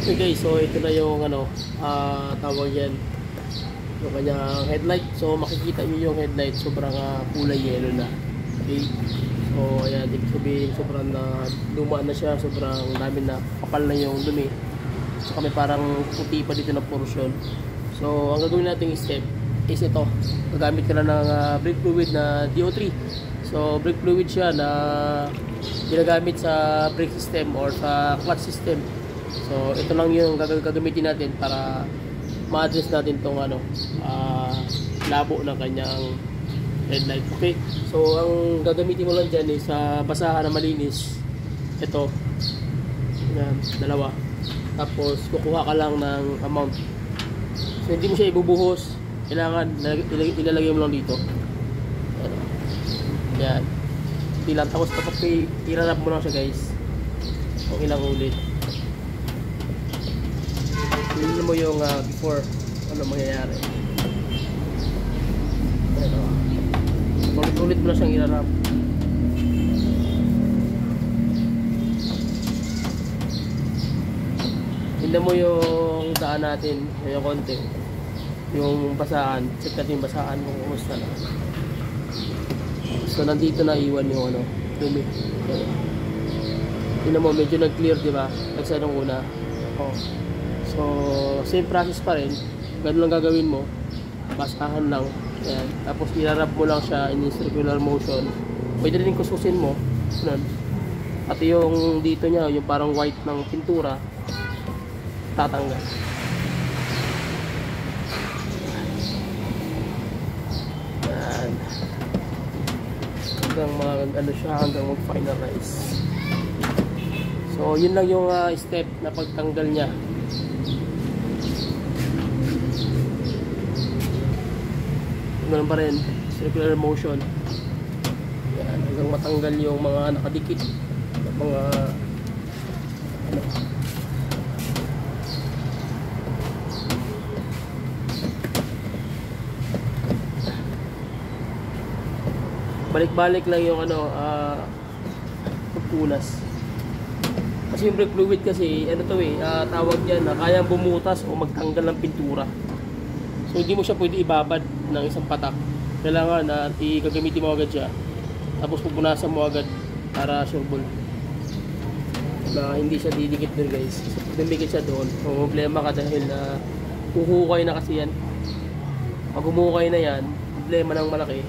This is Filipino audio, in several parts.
Okay guys, so ito na yung ano, tawag yan, yung kanyang headlight. So makikita nyo yung headlight, sobrang kulay yellow na. Okay, so ayan, ibig sabihin sobrang luma na siya, sobrang dami na, kapal na yung dumi. So kami parang puti pa dito na portion. So ang gagawin nating step is ito, gagamit ka na ng brake fluid na DO3. So brake fluid siya na ginagamit sa brake system or sa clutch system. So ito lang yung gagamitin natin para ma-address natin tong ano, labo ng kanyang headlight. Okay, so ang gagamitin mo lang dyan is basahan na malinis. Ito, yan, dalawa. Tapos kukuha ka lang ng amount. So hindi mo siya ibubuhos, kailangan ilalagay mo lang dito. Yan, hindi lang. Tapos kapag i-run mo lang siya guys, kung ilang ulit. Tingnan mo yung before, ano mangyayari. Ulit-ulit mo na siyang i-run. Tingnan mo yung daan natin, yung konti, yung basahan. Check natin yung basahan kung kumusta na. So nandito na iwan yung ano, dumi. Tingnan mo, medyo nag-clear, di ba? Nagsa nung una. Oh. So same process pa rin. Ganun lang gagawin mo. Basahan lang. Ayan. Tapos i-rub mo lang siya in circular motion. Pwede rin kususin mo. Ganun. At yung dito niya, yung parang white ng pintura, tatanggal. Ayan. Hanggang ano siya, hanggang mag-finalize. So yun lang yung step na pagtanggal niya. Ganun pa rin, circular motion. Yan, hanggang matanggal yung mga nakadikit, mga ano. Balik-balik lang yung ano, pagpunas. Kasi yung brake fluid kasi, ano to tawag dyan na kayang bumutas o magtanggal ng pintura. So hindi mo siya pwede ibabad ng isang patak. Kailangan na gagamitin mo agad siya. Tapos pupunasan mo agad para sureball. Na hindi siya didikit doon guys. So pag dumikit siya doon, problema ka dahil na huhukay na kasi yan. Pag humukay na yan, problema ng malaki.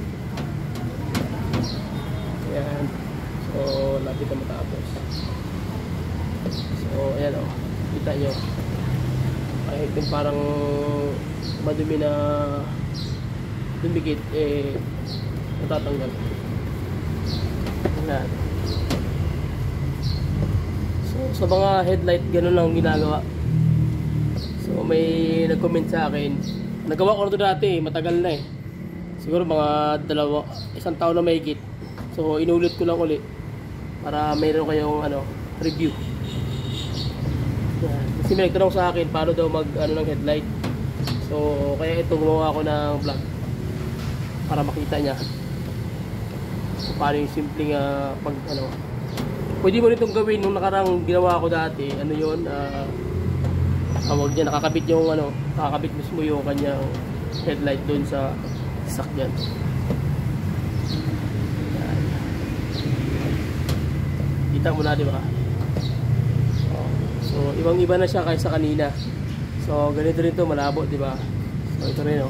Ayan. So lapit na matapos. So ayan o. Kita nyo. Kahit yung parang madumi na dumikit, natatanggal. Ayan. So sa mga headlight, ganun lang ginagawa. So may nag-comment sa akin, nagawa ko na ito dati, matagal na siguro mga isang taon na mahigit. So inulit ko lang ulit para mayroon kayong ano, review. Yan. Kasi may nagtanong sa akin paano daw mag ano ng headlight. So kaya ito, gumawa ako ng vlog para makita niya so, paano yung simpleng pag ano. Pwede mo nitong gawin nung nakarang ginawa ko dati. Ano yun, tawag niya, nakakabit yung ano, nakakabit mismo yung kanyang headlight doon sa sasakyan. Kita mo na, di ba? So ibang-iba na siya kaysa kanina. So ganito rin to, malabo, di ba? So ito rin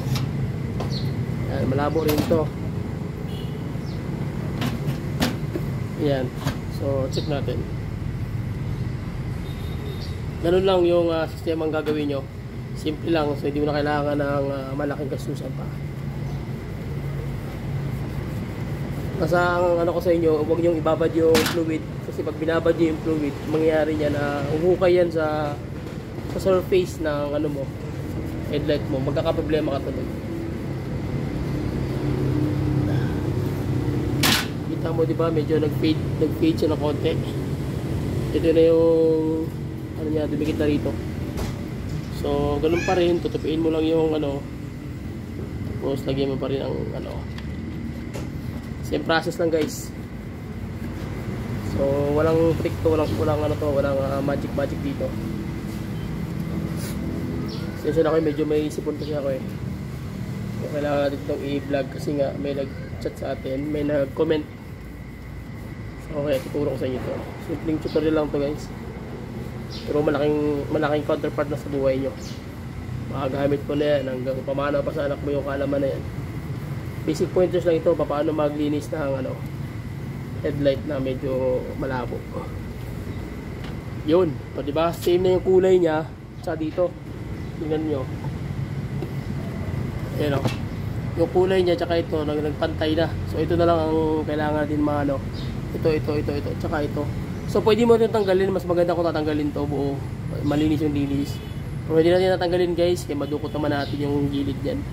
Yan, malabo rin to. Yan. So check natin. Ganun lang yung sistema ang gagawin nyo. Simple lang, so hindi mo na kailangan ng malaking gastusan pa. Basta ang ano ko sa inyo, huwag nyo ibabad yung fluid. Kasi pag binabad nyo yung fluid, mangyayari niya na uhukay yan sa surface ng ano mo, headlight mo, magkakaproblema ka tuloy. Kita mo, di ba, medyo nag-fade siya ng konti. Ito na yung ano niya, dumikit na rito. So ganun pa rin, tutupiin mo lang yung ano, tapos lagyan mo pa rin ang ano, same process lang guys. So walang trick to, walang ano to, walang magic dito. Sensya na kayo, medyo may sipon kasi ako eh. So, kailangan natin itong i-vlog kasi nga may nag-chat sa atin, may nag-comment. So, okay, tuturo ko sa inyo ito. Simpleng tutorial lang to guys. Pero malaking counterpart na sa buhay nyo. Makagamit ko na yan hanggang pamana pa sa anak mo yung kaalaman na yan. Basic pointers lang ito, paano maglinis ng headlight na medyo malabo. Yun, o diba? Same na yung kulay niya sa dito. Tingnan nyo. Ayan o. Yung kulay niya tsaka ito nagpantay na. So ito na lang ang kailangan din ito, tsaka ito. So pwede mo ito tanggalin. Mas maganda kung tatanggalin to buo. Malinis yung linis. Pero pwede natin natanggalin guys. Kaya madukot naman natin yung gilid yan.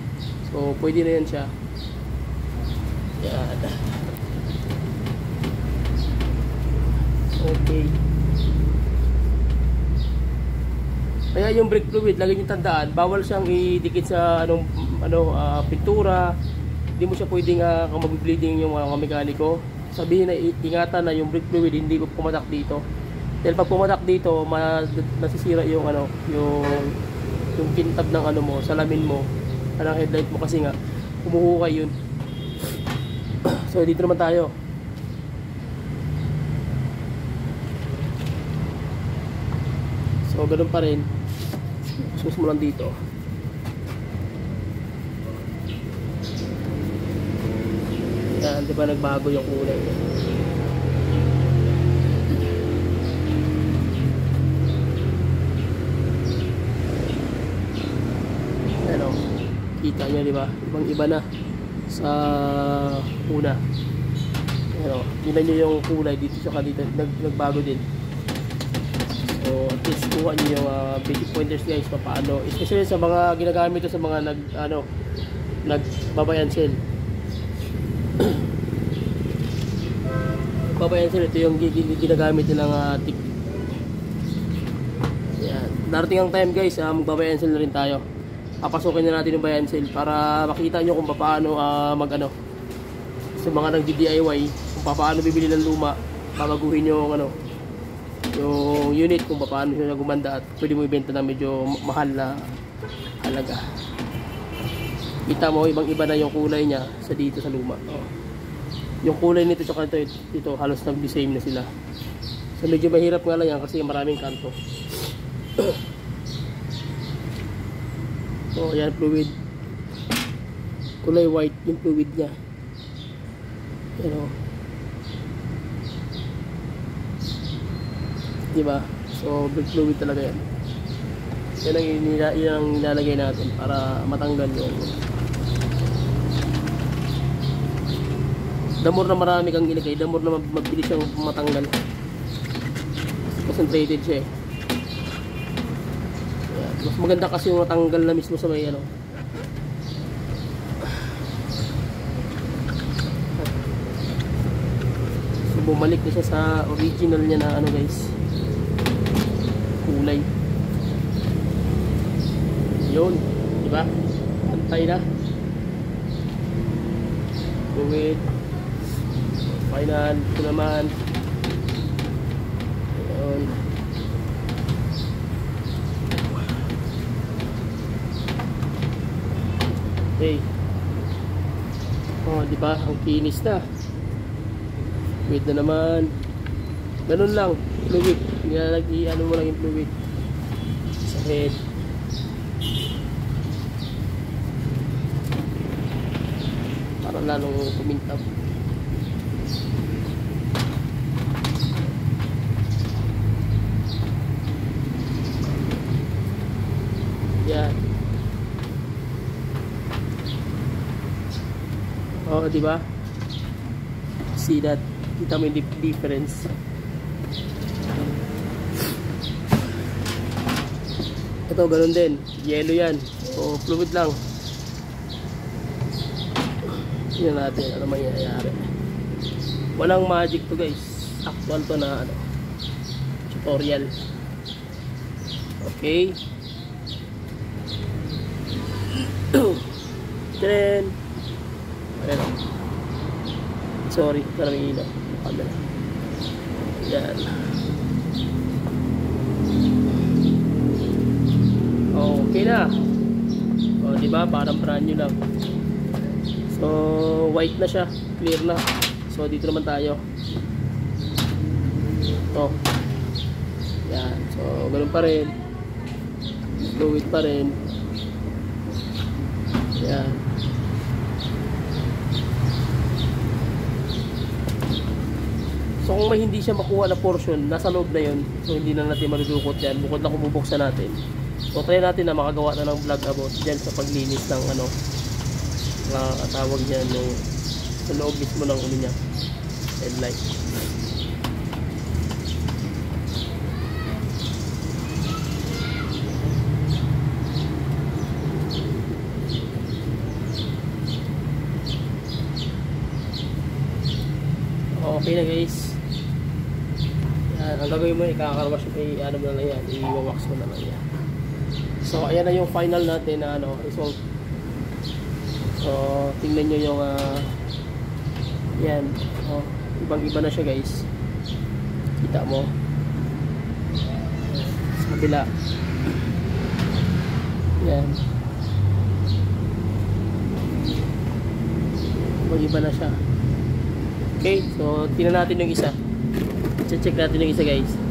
So pwede na yan siya. Yan. Okay. Kaya yung brake fluid, lagi nyo tandaan, bawal siyang idikit sa pintura. Hindi mo siya pwedeng kung mag-bleeding yung mga mekaniko. Sabihin na ingatan na yung brake fluid hindi pumatak dito. Dahil pag pumatak dito, nasisira yung yung pintab ng mo, salamin mo, ng headlight mo kasi nga humuhukay yun. So dito naman tayo. So ganoon pa rin. Sus mo lang dito. Yan, di ba nagbago yung kulay niya? Ano? Kita niyo di ba? Ibang-iba na sa una. Ano? Tingnan niyo yung kulay dito saka dito nagbago din. So at least kuha nyo yung basic pointers guys paano, especially sa mga ginagamit ito sa mga nagbabayan sale. Babayan sale, ito yung ginagamit nilang tip. Yan. Darating ang time guys, magbabayan sale na rin tayo. Papasukin na natin yung bayan sale para makita nyo kung paano sa mga nag-DIY kung paano bibili ng luma, babaguhin yung yung unit kung paano siya gumanda at pwede mo ibenta ng medyo mahal na halaga. Kita mo ibang-iba na yung kulay niya sa dito sa luma. Yung kulay nito tsaka ito halos nag-the-same na sila. So medyo mahirap nga lang yan kasi maraming kanto. So yan fluid. Kulay white yung fluid niya. Diba? So brake fluid talaga yan. Yan ang nilalagay natin para matanggal yung damor na marami kang ilagay, damor na mabilis siyang matanggal. Concentrated siya eh. Yan. Mas maganda kasi yung matanggal na mismo sa may So bumalik na siya sa original niya na guys, kulay. Yun, diba? Pantay na. Fluid. Final, ito naman. Ayun. Okay. Oh, diba? Ang kinis na. Fluid na naman. Ganun lang, fluid. Nilalagay, mo lang yung fluid sa head. Para lalong kumintab. Yan. Oh, diba? See that? Kita mo yung difference. Ito, ganun din. Yellow yan. So, fluid lang. Tingnan natin ano mangyayari. Walang magic to guys. Actual to na tutorial. Okay. Then, ayun. Sorry, maraming ilaw. Camera. Yan. Okay na. O, di ba? Parang brand new lang. So, white na siya. Clear na. So, dito naman tayo. Ito. Yan. So, ganun pa rin. Fluid pa rin. Yan. So, kung may hindi siya makuha na portion, nasa loob na yun. So, hindi na natin maludukot yan. Bukod na kung bubuksan natin. So, try natin na makagawa na ng vlog about dyan sa paglinis ng ano, tawag niya, yung sa loob mismo ng ano niya, headlight. Okay na guys. Yan, ang gagawin mo, ikakarwash mo, ano mo na lang yan, i-wax mo na lang yan. So, ayan na yung final natin na ano, result. So, tingnan nyo yung yan. Oh, ibang iba na siya guys. Kita mo. Sa kabila. Yan. Ibang iba na siya. Okay, so tingnan natin yung isa. Check natin yung isa guys.